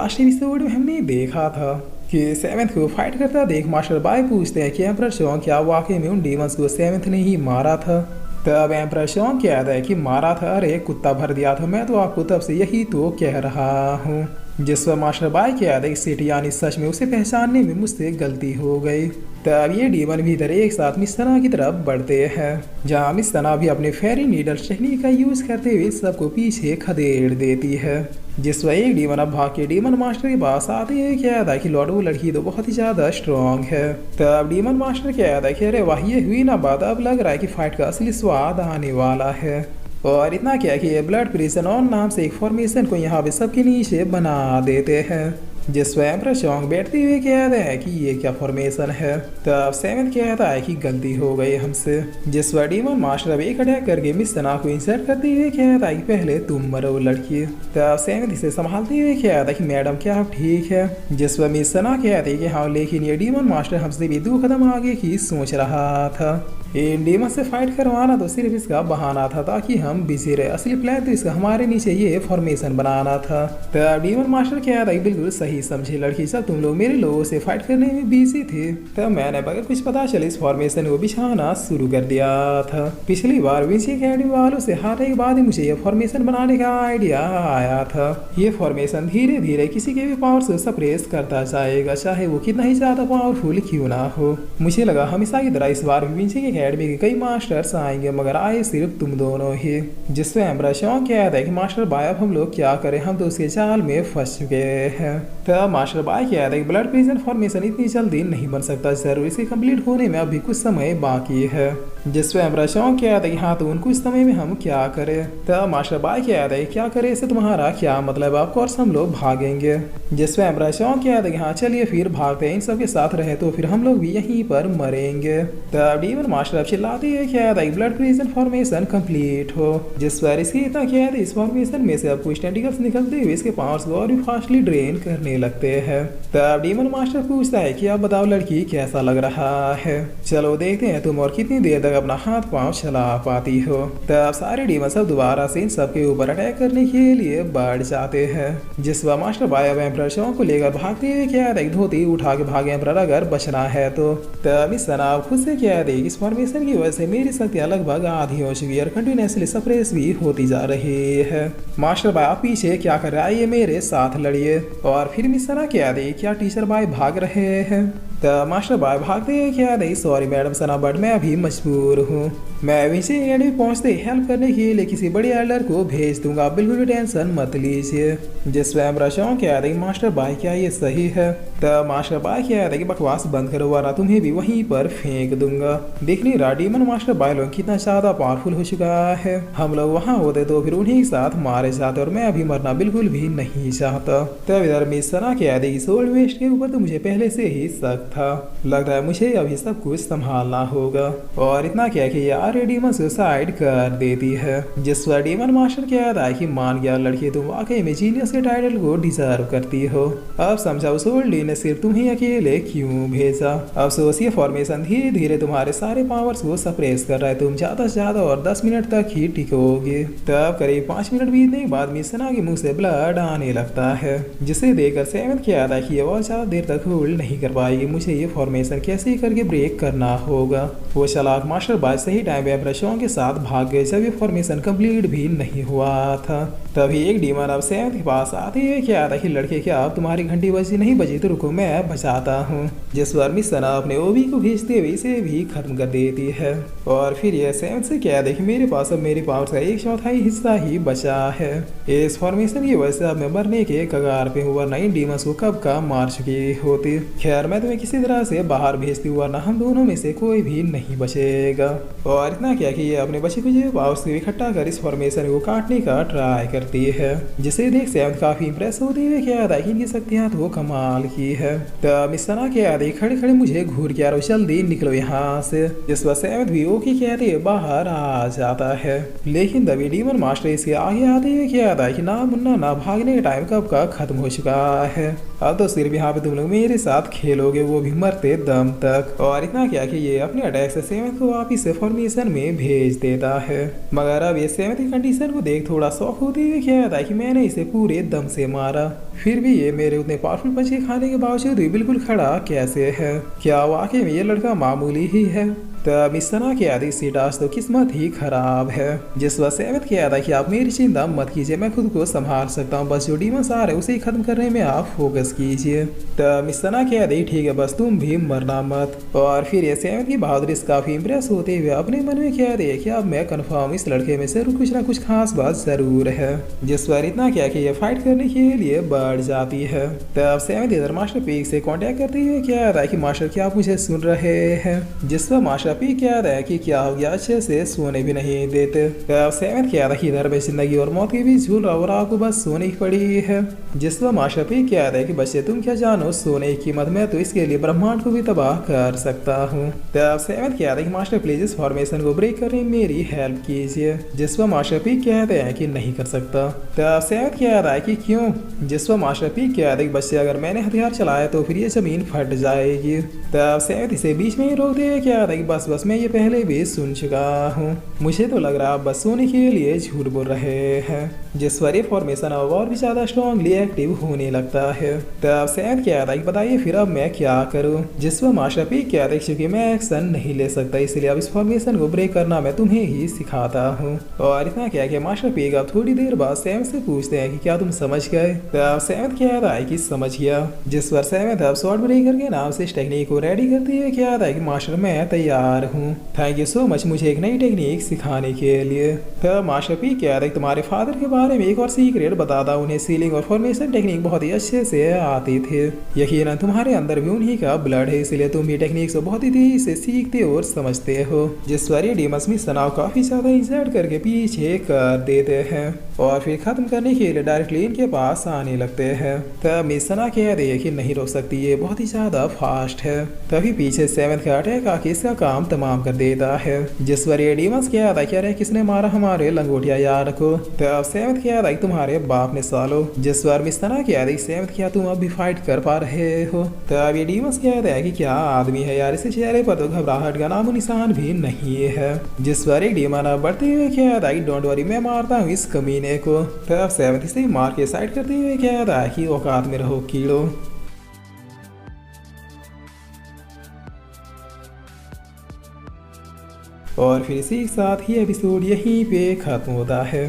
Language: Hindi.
लास्ट एपिसोड में हमने देखा था कि सेवेंथ को फाइट करता देख मास्टर बाय पूछते हैं कि एम्परर शॉन्ग क्या वाकई में उन डीमंस को सेवेंथ ने ही मारा था। तब एम्परर शॉन्ग कहता है कि मारा था, अरे कुत्ता भर दिया था, मैं तो आपको तब से यही तो कह रहा हूँ। जिस पर मास्टर बाय कहता है कि सिटी यानी सच में उसे पहचानने में मुझसे गलती हो गई। तब ये डीमन भीतर एक साथ मिस सना की तरफ बढ़ते हैं, जहाँ मिस सना भी अपने फेरी नीडल टेक्निक का यूज करते हुए सबको पीछे खदेड़ देती है। जिस पर एक डीमन अब भाग के डीमन मास्टर के पास आते हैं, कहता है कि लॉर्ड वो लड़की तो बहुत ही ज्यादा स्ट्रॉन्ग है। तब डीमन मास्टर कहता है कि अरे वाह, ये हुई ना बात, अब लग रहा है कि फाइट का असली स्वाद आने वाला है। और इतना क्या कि ये ब्लड प्रिजन ऑन नाम से एक फॉर्मेशन को यहाँ पे सबके नीचे बना देते हैं। जिस पर एम्परर शॉन्ग बैठते हुए कहते हैं कि ये क्या फॉर्मेशन है। तब सेवेंथ कहता है कि गलती हो गई हमसे। जिस पर डीमन मास्टर अब एक अटैक करके मिस सना को इंसर्ट करते हुए कहता है कि पहले तुम मरो लड़की। तब सेवेंथ इसे संभालते हुए कहता है कि मैडम क्या आप ठीक है। जिस पर मिस सना कहती है कि हाँ, लेकिन ये डीमन मास्टर हमसे भी 2 कदम आगे की सोच रहा था। इन डीमन से फाइट करवाना तो सिर्फ इसका बहाना था ताकि हम बिजी रहे, असली प्लान तो इसका हमारे नीचे ये फॉर्मेशन बनाना था। तब डीमन मास्टर कहता है बिल्कुल सही समझी लड़की, सब तुम लोग मेरे लोगों से फाइट करने में बिजी थे, तब मैंने बगैर कुछ पता चले इस फॉर्मेशन को बिछाना शुरू कर दिया था। पिछली बार विंची अकेडमी वालों से हारने के बाद ही मुझे ये फॉर्मेशन बनाने का आइडिया आया था। ये फॉर्मेशन धीरे धीरे किसी के भी पावर से सप्रेस करता जाएगा, चाहे वो कितना ही ज्यादा पावरफुल क्यों ना हो। मुझे लगा हमेशा की तरह इस बार विंची अकेडमी के कई मास्टर्स आएंगे, मगर आए सिर्फ तुम दोनों ही। जिससे एम्परर शॉन्ग कहता है कि मास्टर बाय अब हम लोग क्या करें, हम तो उसके जाल में फंस चुके हैं। तब मास्टर बाय कहता है कि ब्लड प्रिजन फॉर्मेशन इतनी जल्दी नहीं बन सकता, जरूर इसे कंप्लीट होने में अभी कुछ समय बाकी है। जिससे एम्परर शॉन्ग कहता है कि हाँ, तो उन कुछ समय में हम क्या करें। तब मास्टर बाय कहता है क्या करे, इससे तुम्हारा क्या मतलब, ऑफ कोर्स हम लोग भागेंगे। जिससे एम्परर शॉन्ग कहता है कि हाँ चलिए फिर भागते हैं, इन सब के साथ रहे तो फिर हम लोग भी यहीं पर मरेंगे। तब डीमन मास्टर अब चिल्लाते हैं कहता है ब्लड प्रिजन फॉर्मेशन कंप्लीट हो। जिस पर इसकी इतना कहता है इस फॉर्मेशन में से अब कुछ टेंटिकल्स निकलते हुए इसके पावर्स को और भी फास्टली ड्रेन करने लगते हैं। तब डीमन मास्टर पूछता है कि अब बताओ लड़की कैसा लग रहा है, चलो देखते हैं तुम और कितनी देर तक अपना हाथ पांव चला पाती हो। तब सारे डीमन सब दोबारा से इन सबके ऊपर अटैक करने के लिए बढ़ जाते हैं। जिस पर मास्टर बाय अब एम्परर शॉन्ग को लेकर भागते हुए कहता है धोती उठा के भागे एम्परर अगर बचना है तो। तब इस सना खुद से कहते हैं इस फॉर्मेशन की वजह से मेरी शक्तियां लगभग आधी हो चुकी है और कंटिन्यूसली सप्रेस भी होती जा रही है। मास्टर बाय आप पीछे क्या कर रहा है, ये मेरे साथ लड़िए। और फिर मिस सना कहते क्या टीचर बाय भाग रहे हैं। तब मास्टर बाय भागते हैं क्या नहीं, सॉरी मैडम सना, बट मैं अभी मजबूर हूँ, मैं विंची अकेडमी पहुँचते हेल्प करने के लिए किसी बड़े एल्डर को भेज दूंगा, बिल्कुल भी टेंशन मत लीजिए। जिस पर एम्परर शॉन्ग कहते हैं मास्टर बाय क्या ये सही है। तब मास्टर बाय कहते हैं कि बकवास बंद करो वरना तुम्हें भी वहीं पर फेंक दूंगा। देख नहीं रहा डीमन मास्टर बाय लोग कितना ज्यादा पावरफुल हो चुका है, हम लोग वहाँ होते तो फिर उन्हीं के साथ मारे जाते और मैं अभी मरना बिल्कुल भी नहीं चाहता। तब इधर मिस सना कहते हैं सोल्ड वेस्ट के ऊपर तो मुझे पहले से ही शक था, लगता है मुझे अभी सब कुछ संभालना होगा। और इतना क्या कि यार डीमन सुसाइड कर देती है। जिस पर डीमन मास्टर कहता है कि मान गया लड़की, तुम वाकई में जीनियस के टाइटल को डिजर्व करती हो। अब समझाओ सोल्डी ने सिर्फ तुम्हें अकेले क्यों भेजा। अब सोचिए फॉर्मेशन धीरे धीरे तुम्हारे सारे पावर्स को सप्रेस कर रहा है, तुम ज्यादा से ज्यादा और 10 मिनट तक ही टिकोगे। तब करीब 5 मिनट बीतने के बाद मिस सना के मुंह से ब्लड आने लगता है, जिसे देखकर सेवेंथ कहता है कि ये और ज्यादा देर तक होल्ड नहीं कर पाएगी, मुझे ये फॉर्मेशन कैसे करके ब्रेक करना होगा। वो चालाक मास्टर बाय सही टाइम पे एम्परर शॉन्ग के साथ भाग गए जब ये फॉर्मेशन कंप्लीट भी नहीं हुआ था। तभी एक डीमन अब सेवेंथ के पास आते हुए क्या था कि लड़के क्या अब तुम्हारी घंटी बजी नहीं बजी तो रुको मैं बचाता हूँ। जिस पर मिस सना अपने ओबी को भेजते हुए इसे भी खत्म कर देती है। और फिर यह सेवेंथ से क्या कि मेरे पास अब मेरी पावर का 1/4 हिस्सा ही बचा है। इस फॉर्मेशन की वजह से अब मैं मरने के कगार पे हूँ, वरना इन डीमंस को कब का मार चुकी होती। खैर मैं तुम्हें किसी तरह से बाहर भेजती हूँ, वरना हम दोनों में से कोई भी नहीं बचेगा। और इतना क्या कि ये अपने बचे कुछ पावर्स को इकट्ठा कर इस फॉर्मेशन को काटने का ट्राई करती है, जिसे देख सेवेंथ काफी इंप्रेस होते हुए क्या था कि इनकी शक्तियां तो कमाल की है। तब मिस सना के आते खड़े खड़े मुझे घूर के आ रहा, जल्दी निकलो यहाँ से। जिस पर सेवेंथ भी ओके कहते बाहर आ जाता है, लेकिन तभी डीमन मास्टर इसके आगे आते हुए क्या था कि ना मुन्ना ना भागने का टाइम कब का खत्म हो चुका है, अब तो सिर्फ यहाँ पे तुम लोग मेरे साथ खेलोगे, वो भी मरते दम तक। और इतना क्या कि ये अपने अटैक से सेवेंथ को वापिस फॉर्मेशन में भेज देता है। मगर अब ये सेवेंथ की कंडीशन को देख थोड़ा शौक होते हुए कहता है कि मैंने इसे पूरे दम से मारा, फिर भी ये मेरे उतने पावरफुल पंचे खाने के बावजूद भी बिल्कुल खड़ा कैसे है? क्या वाकई में ये लड़का मामूली ही है? तब इस तरह की आदि सीटास तो किस्मत ही खराब है। जिस वजह सेवेंथ किया था कि आप मेरी चिंता मत कीजिए, मैं खुद को संभाल सकता हूँ, बस जो डीमंस आ रहे हैं उसे ही खत्म करने में आप फोकस कीजिए। तब इस तरह कह दी ठीक है, बस तुम भी मरना मत। और फिर ये सेवेंथ की बहादुरी से काफी इम्प्रेस होते हुए अपने मन में कह दे कि अब मैं कन्फर्म इस लड़के में से कुछ ना कुछ खास बात जरूर है। जिस पर इतना क्या कि ये फाइट करने के लिए बढ़ जाती है। तब सेवेंथ इधर मास्टर पीक से कॉन्टेक्ट करते हुए कह रहा है कि मास्टर क्या आप मुझे सुन रहे हैं? जिस पर मास्टर पीक कह रहा है कि क्या हो गया, अच्छे से सोने भी नहीं देते। तब सेवेंथ कह रहा है कि इधर में जिंदगी और मौत के बीच झूल रहा और आपको बस सोने की पड़ी है। जिस पर मास्टर पीक कह रहा है कि बच्चे तुम क्या जानो सोने की कीमत, में तो इसके लिए ब्रह्मांड को भी तबाह कर सकता हूँ। तब सेवेंथ कह रहा है कि मास्टर प्लीज इस फॉर्मेशन को ब्रेक करने में मेरी हेल्प कीजिए। जिस पर मास्टर पीक कहते हैं कि नहीं कर सकता। तब सेवेंथ कह रहा है कि क्यों? जिस पर मास्टर पीक कह रहा है कि बच्चे अगर मैंने हथियार चलाया तो फिर ये जमीन फट जाएगी। तब सेवेंथ इसे बीच में ही रोकते हुए कह रहा है कि बस मैं ये पहले भी सुन चुका हूँ, मुझे तो लग रहा है बस सोने के लिए झूठ बोल रहे हैं। जिस पर ये फॉर्मेशन अब और भी ज्यादा स्ट्रॉन्गली एक्टिव होने लगता है। तब सेवेंथ कह रहा है कि बताइए फिर अब मैं क्या करूँ? जिस पर मास्टर पीक कह रहा है क्योंकि मैं एक्शन नहीं ले सकता, इसलिए अब इस फॉर्मेशन को ब्रेक करना मैं तुम्हें ही सिखाता हूँ। और इतना क्या कि मास्टर पीक अब थोड़ी देर बाद सेवेंथ से पूछते हैं कि क्या तुम समझ गए? तब सेवेंथ कह रहा है कि समझ गया। जिस पर सेवेंथ अब शॉर्ट ब्रेकर के नाम से इस टेक्निक को रेडी करते हुए कह रहा है कि मास्टर मैं तैयार हूँ, थैंक यू सो मच मुझे एक नई टेक्निक सिखाने के लिए। तब मास्टर पीक कह रहा है तुम्हारे फादर के बारे में एक और सीक्रेट बताता, उन्हें सीलिंग और फॉर्मेशन टेक्निक बहुत ही अच्छे से आती थे, यकीनन तुम्हारे अंदर भी उन्हीं का ब्लड है, इसलिए तुम भी टेक्निक से बहुत ही तेजी से सीखते और समझते हो। जिस पर ये डीमंस मिस तनाव काफी ज्यादा इंसर्ट करके पीछे कर देते हैं और फिर खत्म करने के लिए डायरेक्टली इनके पास आने लगते हैं। तब मिस तना कह रही कि नहीं रोक सकती, ये बहुत ही ज्यादा फास्ट है। तभी पीछे सेवेंथ का अटैक आके इसका काम तमाम कर देता है। जिस पर ये डीमंस कह रहा है किसने मारा हमारे लंगोटिया यार को? तब सेवेंथ कह रहा है तुम्हारे बाप ने सालो। जिस पर मिस तना कह रही सेवेंथ क्या तुम अब भी फाइट कर पा रहे हो? तब ये डीमंस कह रहा है कि क्या आदमी है यार, इसके चेहरे पर तो घबराहट का नामो निशान भी नहीं है। जिस पर एक डीमन बढ़ते हुए कह रहा है डोंट वरी मैं मारता हूँ इस कमीने को। तब सेवेंथ से मार के साइड करते हुए कह रहा है कि औकात में रहो कीड़ो। और फिर इसी के साथ ही एपिसोड यहीं पे खत्म होता है।